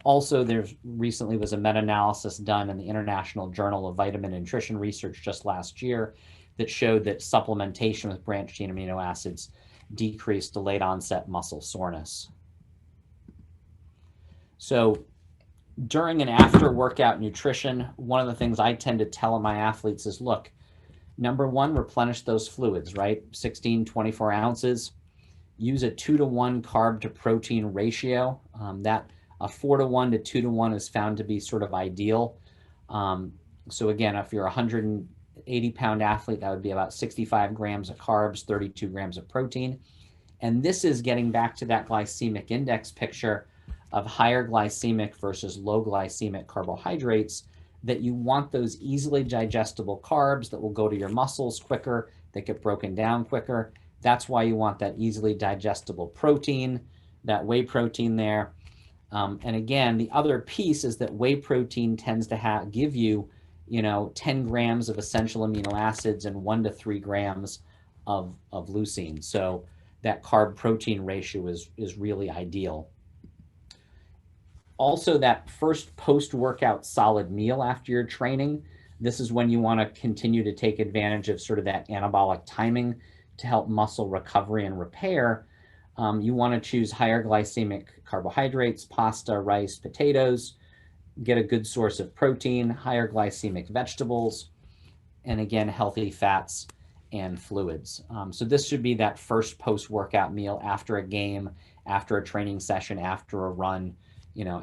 Also, there recently was a meta-analysis done in the International Journal of Vitamin and Nutrition Research just last year that showed that supplementation with branched chain amino acids decreased delayed onset muscle soreness. So during and after workout nutrition, one of the things I tend to tell my athletes is, look, number one, replenish those fluids, right? 16, 24 ounces. Use a 2-to-1 carb to protein ratio. That a 4-to-1 to 2-to-1 is found to be sort of ideal. So again, if you're 100 80-pound athlete, that would be about 65 grams of carbs, 32 grams of protein. And this is getting back to that glycemic index picture of higher glycemic versus low glycemic carbohydrates, that you want those easily digestible carbs that will go to your muscles quicker, that get broken down quicker. That's why you want that easily digestible protein, that whey protein there. And again, the other piece is that whey protein tends to give you, 10 grams of essential amino acids and 1 to 3 grams of leucine. So that carb protein ratio is really ideal. Also, that first post-workout solid meal after your training, this is when you want to continue to take advantage of sort of that anabolic timing to help muscle recovery and repair. You want to choose higher glycemic carbohydrates, pasta, rice, potatoes, get a good source of protein, higher glycemic vegetables, and again, healthy fats and fluids. So this should be that first post-workout meal after a game, after a training session, after a run,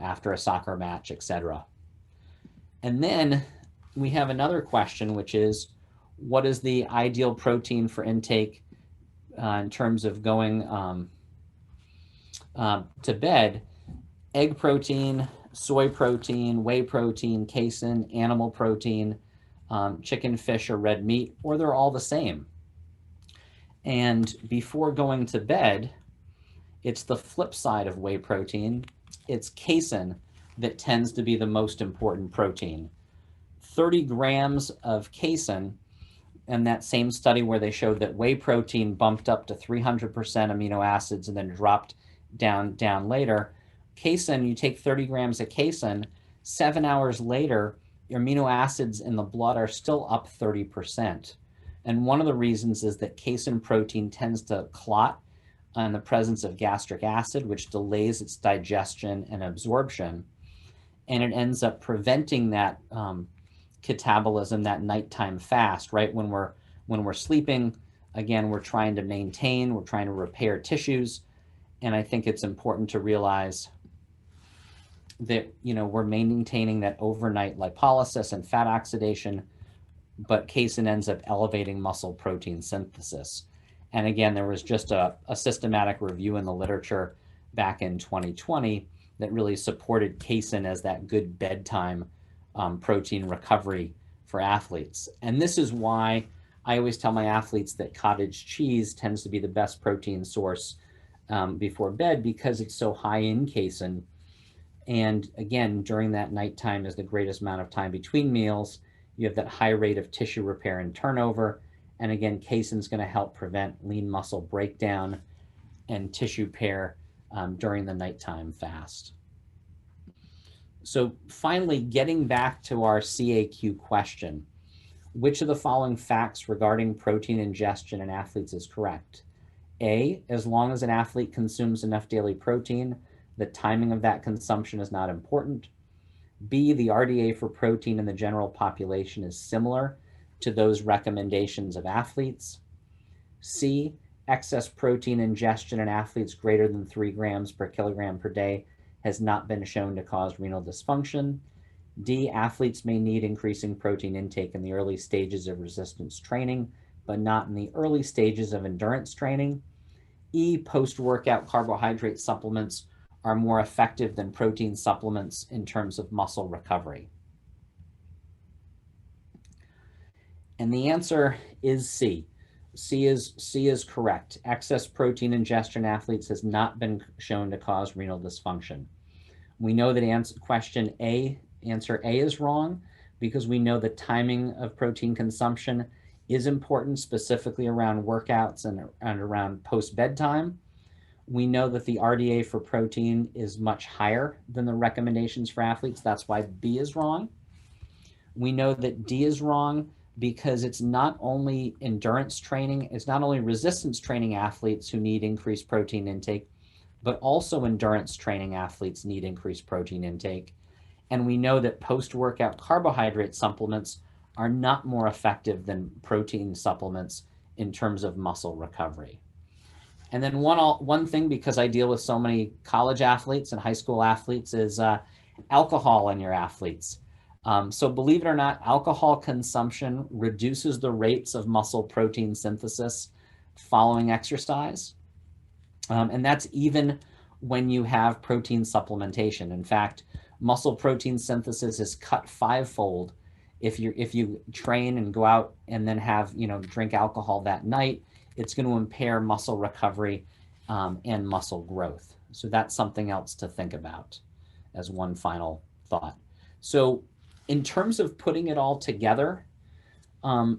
after a soccer match, etc. And then we have another question, which is, what is the ideal protein for intake in terms of going to bed? Egg protein, soy protein, whey protein, casein, animal protein, chicken, fish, or red meat, or they're all the same. And before going to bed, it's the flip side of whey protein. It's casein that tends to be the most important protein. 30 grams of casein, and that same study where they showed that whey protein bumped up to 300% amino acids and then dropped down later. Casein, you take 30 grams of casein, 7 hours later, your amino acids in the blood are still up 30%. And one of the reasons is that casein protein tends to clot in the presence of gastric acid, which delays its digestion and absorption. And it ends up preventing that catabolism, that nighttime fast, right? When we're sleeping, again, we're trying to repair tissues. And I think it's important to realize that, we're maintaining that overnight lipolysis and fat oxidation, but casein ends up elevating muscle protein synthesis. And again, there was just a systematic review in the literature back in 2020 that really supported casein as that good bedtime protein recovery for athletes. And this is why I always tell my athletes that cottage cheese tends to be the best protein source before bed, because it's so high in casein. And again, during that nighttime is the greatest amount of time between meals. You have that high rate of tissue repair and turnover. And again, casein is going to help prevent lean muscle breakdown and tissue repair during the nighttime fast. So finally, getting back to our CAQ question, which of the following facts regarding protein ingestion in athletes is correct? A, as long as an athlete consumes enough daily protein, the timing of that consumption is not important. B, the RDA for protein in the general population is similar to those recommendations of athletes. C, excess protein ingestion in athletes greater than 3 grams per kilogram per day has not been shown to cause renal dysfunction. D, athletes may need increasing protein intake in the early stages of resistance training, but not in the early stages of endurance training. E, post-workout carbohydrate supplements are more effective than protein supplements in terms of muscle recovery. And the answer is C. C is correct. Excess protein ingestion in athletes has not been shown to cause renal dysfunction. We know that answer A is wrong, because we know the timing of protein consumption is important, specifically around workouts and around post-bedtime. We know that the RDA for protein is much higher than the recommendations for athletes. That's why B is wrong. We know that D is wrong because it's not only endurance training, it's not only resistance training athletes who need increased protein intake, but also endurance training athletes need increased protein intake. And we know that post-workout carbohydrate supplements are not more effective than protein supplements in terms of muscle recovery. And then one thing, because I deal with so many college athletes and high school athletes, is alcohol in your athletes. So believe it or not, alcohol consumption reduces the rates of muscle protein synthesis following exercise. And that's even when you have protein supplementation. In fact, muscle protein synthesis is cut fivefold if you train and go out and then have, drink alcohol that night. It's going to impair muscle recovery and muscle growth. So that's something else to think about as one final thought. So in terms of putting it all together,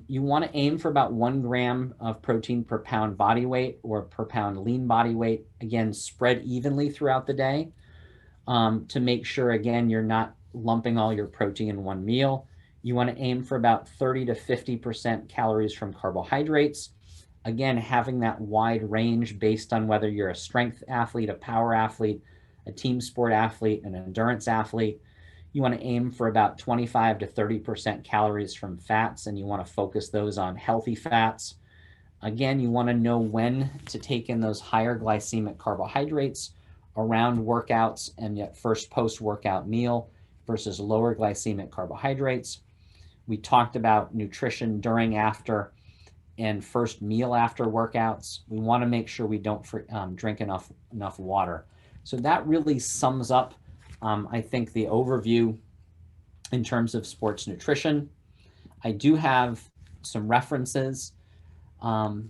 you want to aim for about 1 gram of protein per pound body weight or per pound lean body weight, again, spread evenly throughout the day to make sure, again, you're not lumping all your protein in one meal. You want to aim for about 30 to 50% calories from carbohydrates. Again, having that wide range based on whether you're a strength athlete, a power athlete, a team sport athlete, an endurance athlete. You want to aim for about 25 to 30% calories from fats, and you want to focus those on healthy fats. Again, you want to know when to take in those higher glycemic carbohydrates around workouts and yet first post-workout meal versus lower glycemic carbohydrates. We talked about nutrition during, after, and first meal after workouts. We want to make sure we don't drink enough water. So that really sums up, I think, the overview in terms of sports nutrition. I do have some references that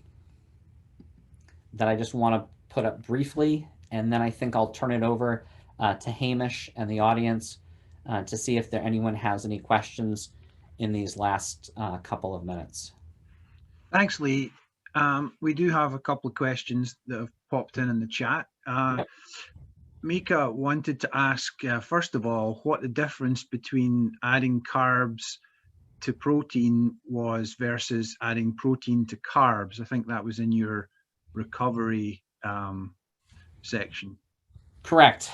I just want to put up briefly, and then I think I'll turn it over to Hamish and the audience to see if anyone has any questions in these last couple of minutes. Thanks, Lee. We do have a couple of questions that have popped in the chat. Yep. Mika wanted to ask, first of all, what the difference between adding carbs to protein was versus adding protein to carbs. I think that was in your recovery section. Correct.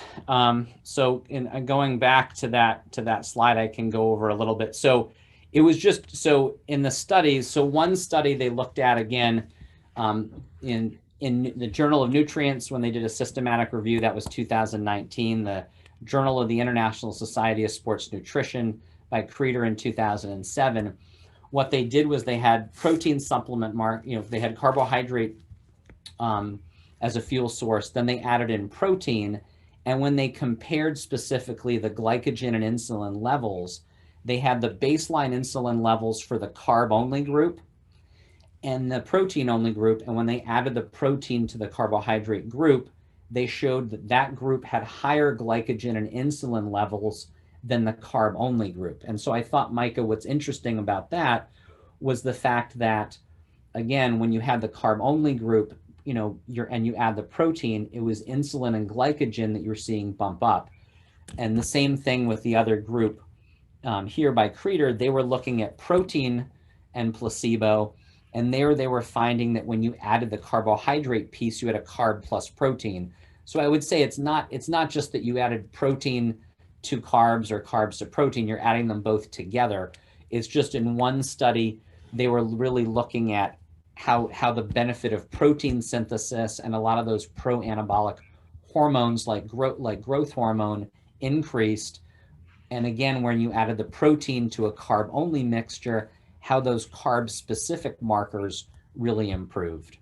So going back to that slide, I can go over a little bit. So it was just, so in the studies, so one study they looked at, again, in the Journal of Nutrients, when they did a systematic review, that was 2019, the Journal of the International Society of Sports Nutrition by Creeder in 2007. What they did was they had protein supplement they had carbohydrate as a fuel source, then they added in protein. And when they compared specifically the glycogen and insulin levels, they had the baseline insulin levels for the carb-only group and the protein-only group. And when they added the protein to the carbohydrate group, they showed that that group had higher glycogen and insulin levels than the carb-only group. And so I thought, Micah, what's interesting about that was the fact that, again, when you had the carb-only group, and you add the protein, it was insulin and glycogen that you're seeing bump up. And the same thing with the other group here by Creeder. They were looking at protein and placebo, and there they were finding that when you added the carbohydrate piece, you had a carb plus protein. So I would say it's not just that you added protein to carbs or carbs to protein, you're adding them both together. It's just in one study, they were really looking at how the benefit of protein synthesis and a lot of those pro-anabolic hormones like growth hormone increased. And again, when you added the protein to a carb-only mixture, how those carb-specific markers really improved.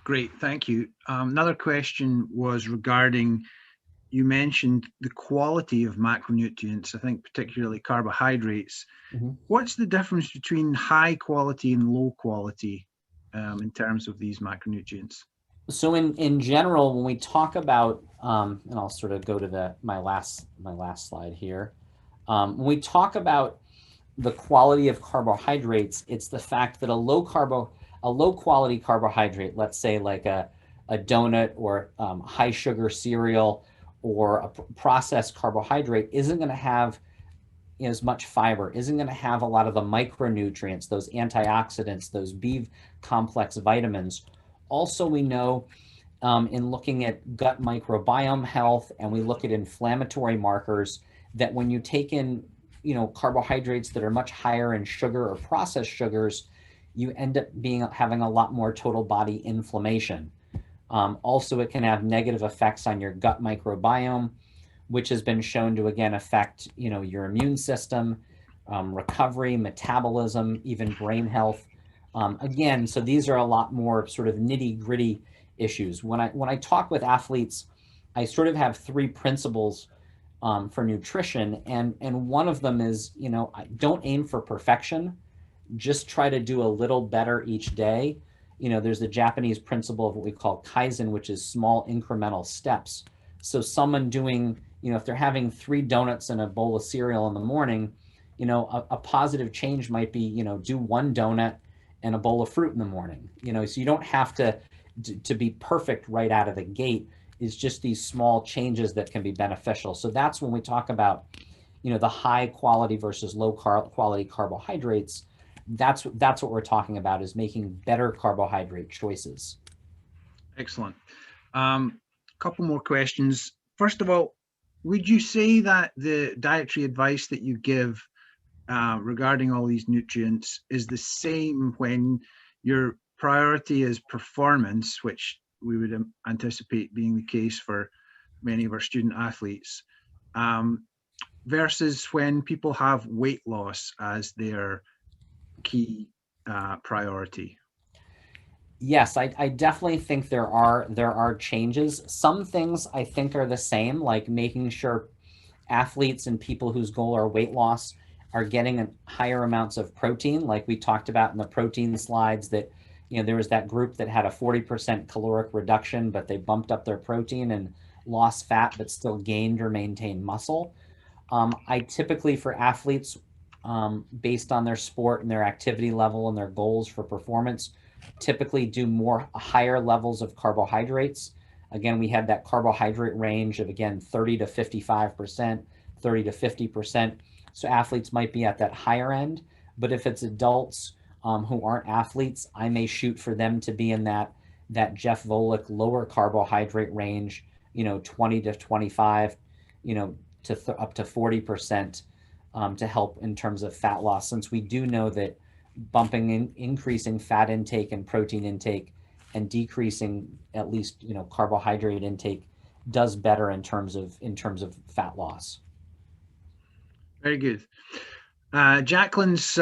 Great, thank you. Another question was regarding, you mentioned the quality of macronutrients, I think particularly carbohydrates. Mm-hmm. What's the difference between high quality and low quality in terms of these macronutrients? So in general, when we talk about, and I'll sort of go to my last slide here. When we talk about the quality of carbohydrates, it's the fact that a low quality carbohydrate, let's say like a donut or high sugar cereal or a processed carbohydrate, isn't going to have as much fiber, isn't going to have a lot of the micronutrients, those antioxidants, those B complex vitamins. Also, we know in looking at gut microbiome health, and we look at inflammatory markers, that when you take in carbohydrates that are much higher in sugar or processed sugars, you end up having a lot more total body inflammation. Also, it can have negative effects on your gut microbiome, which has been shown to, again, affect your immune system. recovery, metabolism, even brain health. Again, so these are a lot more sort of nitty gritty issues. When I talk with athletes, I sort of have three principles for nutrition, and one of them is, don't aim for perfection, just try to do a little better each day. There's the Japanese principle of what we call Kaizen, which is small incremental steps. So someone doing, if they're having 3 donuts and a bowl of cereal in the morning, a positive change might be, do 1 donut and a bowl of fruit in the morning. So you don't have to be perfect right out of the gate. It's just these small changes that can be beneficial. So that's when we talk about, the high quality versus low quality carbohydrates. That's what we're talking about, is making better carbohydrate choices. Excellent. Couple more questions. First of all, would you say that the dietary advice that you give regarding all these nutrients is the same when your priority is performance, which we would anticipate being the case for many of our student athletes, versus when people have weight loss as their key priority? Yes, I definitely think there are changes. Some things I think are the same, like making sure athletes and people whose goal are weight loss are getting higher amounts of protein, like we talked about in the protein slides, that there was that group that had a 40% caloric reduction, but they bumped up their protein and lost fat, but still gained or maintained muscle. I typically, for athletes, based on their sport and their activity level and their goals for performance, typically do more higher levels of carbohydrates. Again, we had that carbohydrate range of, again, 30 to 55%, 30 to 50%. So athletes might be at that higher end, but if it's adults who aren't athletes, I may shoot for them to be in that Jeff Volek lower carbohydrate range, 20 to 25, to up to 40%, to help in terms of fat loss, since we do know that increasing fat intake and protein intake and decreasing at least carbohydrate intake does better in terms of fat loss. Very good. Jacqueline's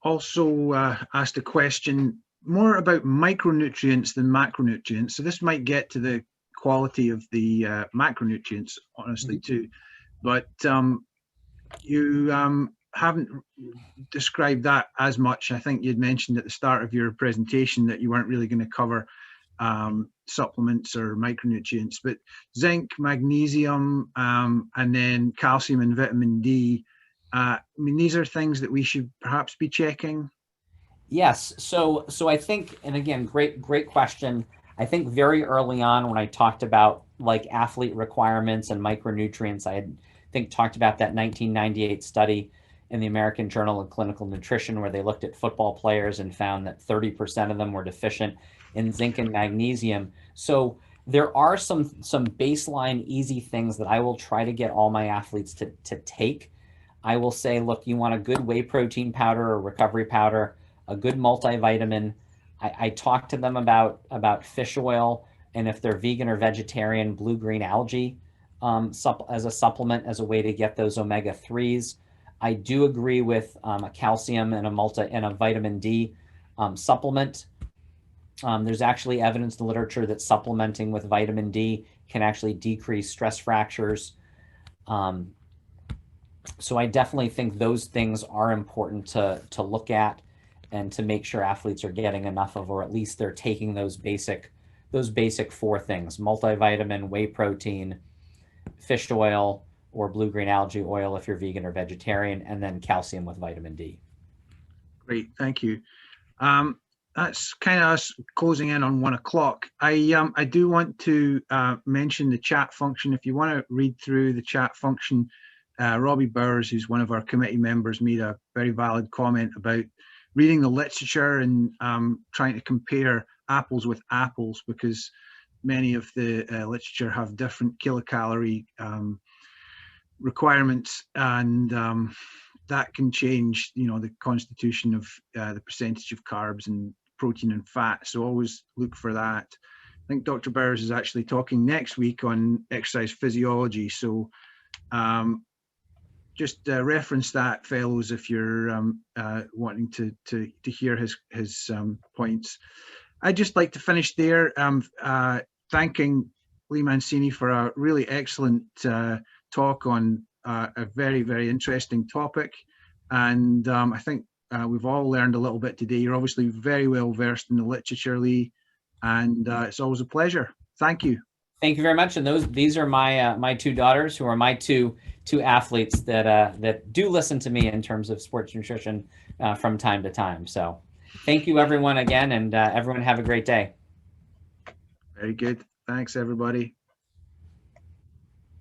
also asked a question more about micronutrients than macronutrients. So this might get to the quality of the macronutrients, honestly, too. But you haven't described that as much. I think you'd mentioned at the start of your presentation that you weren't really going to cover supplements or micronutrients, but zinc, magnesium, and then calcium and vitamin D. I mean, these are things that we should perhaps be checking. Yes. So I think, and again, great question. I think very early on when I talked about like athlete requirements and micronutrients, I think talked about that 1998 study in the American Journal of Clinical Nutrition, where they looked at football players and found that 30% of them were deficient in zinc and magnesium. So there are some baseline easy things that I will try to get all my athletes to take. I will say, look, you want a good whey protein powder or recovery powder, a good multivitamin. I talk to them about fish oil, and if they're vegan or vegetarian, blue-green algae as a supplement, as a way to get those omega-3s. I do agree with a calcium and a vitamin D supplement. There's actually evidence in the literature that supplementing with vitamin D can actually decrease stress fractures. So I definitely think those things are important to look at and to make sure athletes are getting enough of, or at least they're taking those basic 4 things: multivitamin, whey protein, fish oil, or blue-green algae oil if you're vegan or vegetarian, and then calcium with vitamin D. Great, thank you. That's kind of us closing in on 1 o'clock. I do want to mention the chat function. If you want to read through the chat function, Robbie Bowers, who's one of our committee members, made a very valid comment about reading the literature and trying to compare apples with apples, because many of the literature have different kilocalorie requirements, and that can change, the constitution of the percentage of carbs and protein and fat. So always look for that. I think Dr. Bowers is actually talking next week on exercise physiology. So just reference that, fellows, if you're wanting to hear his points. I'd just like to finish there, thanking Lee Mancini for a really excellent talk on a very, very interesting topic. And I think we've all learned a little bit today. You're obviously very well versed in the literature, Lee, and it's always a pleasure. Thank you. Thank you very much. And these are my my two daughters, who are my two athletes that do listen to me in terms of sports nutrition from time to time. So thank you, everyone, again, and everyone have a great day. Very good. Thanks, everybody.